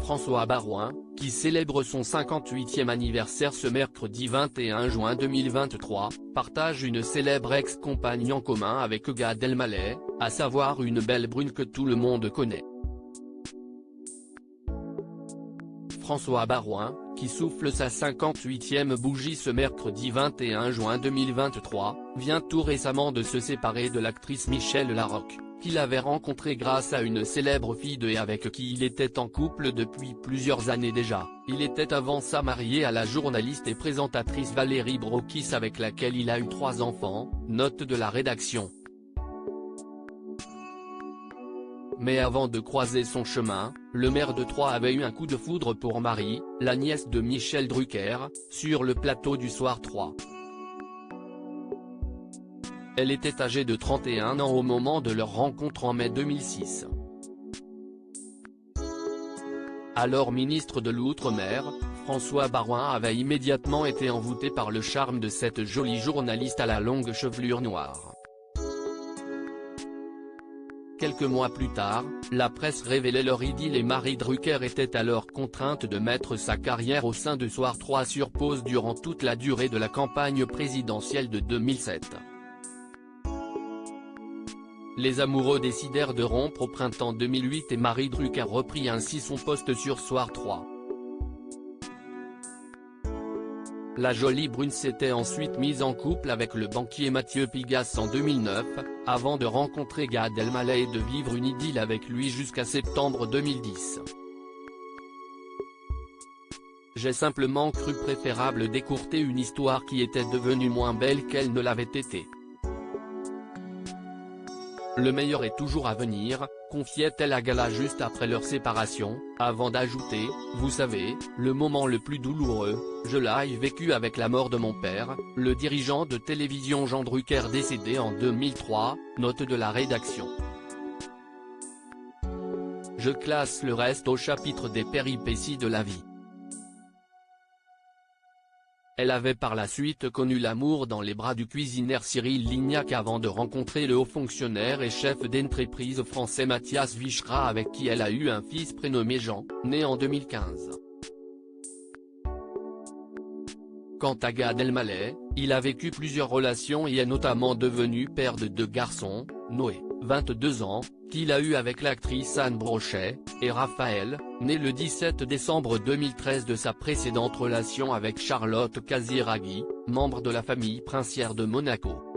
François Baroin, qui célèbre son 58e anniversaire ce mercredi 21 juin 2023, partage une célèbre ex-compagne en commun avec Gad Elmaleh, à savoir une belle brune que tout le monde connaît. François Baroin, qui souffle sa 58e bougie ce mercredi 21 juin 2023, vient tout récemment de se séparer de l'actrice Michèle Larocque, qu'il avait rencontrée grâce à une célèbre fille et avec qui il était en couple depuis plusieurs années déjà. Il était avant ça marié à la journaliste et présentatrice Valérie Brokis avec laquelle il a eu 3 enfants, note de la rédaction. Mais avant de croiser son chemin, le maire de Troyes avait eu un coup de foudre pour Marie, la nièce de Michel Drucker, sur le plateau du Soir 3. Elle était âgée de 31 ans au moment de leur rencontre en mai 2006. Alors ministre de l'Outre-mer, François Baroin avait immédiatement été envoûté par le charme de cette jolie journaliste à la longue chevelure noire. Quelques mois plus tard, la presse révélait leur idylle et Marie Drucker était alors contrainte de mettre sa carrière au sein de Soir 3 sur pause durant toute la durée de la campagne présidentielle de 2007. Les amoureux décidèrent de rompre au printemps 2008 et Marie Drucker reprit ainsi son poste sur Soir 3. La jolie brune s'était ensuite mise en couple avec le banquier Mathieu Pigasse en 2009, avant de rencontrer Gad Elmaleh et de vivre une idylle avec lui jusqu'à septembre 2010. J'ai simplement cru préférable d'écourter une histoire qui était devenue moins belle qu'elle ne l'avait été. Le meilleur est toujours à venir, confiait-elle à Gala juste après leur séparation, avant d'ajouter, vous savez, le moment le plus douloureux, je l'ai vécu avec la mort de mon père, le dirigeant de télévision Jean Drucker décédé en 2003, note de la rédaction. Je classe le reste au chapitre des péripéties de la vie. Elle avait par la suite connu l'amour dans les bras du cuisinier Cyril Lignac avant de rencontrer le haut fonctionnaire et chef d'entreprise français Mathias Vichra avec qui elle a eu un fils prénommé Jean, né en 2015. Quant à Gad Elmaleh, il a vécu plusieurs relations et est notamment devenu père de 2 garçons, Noé, 22 ans, qu'il a eu avec l'actrice Anne Brochet, et Raphaël, né le 17 décembre 2013 de sa précédente relation avec Charlotte Casiraghi, membre de la famille princière de Monaco.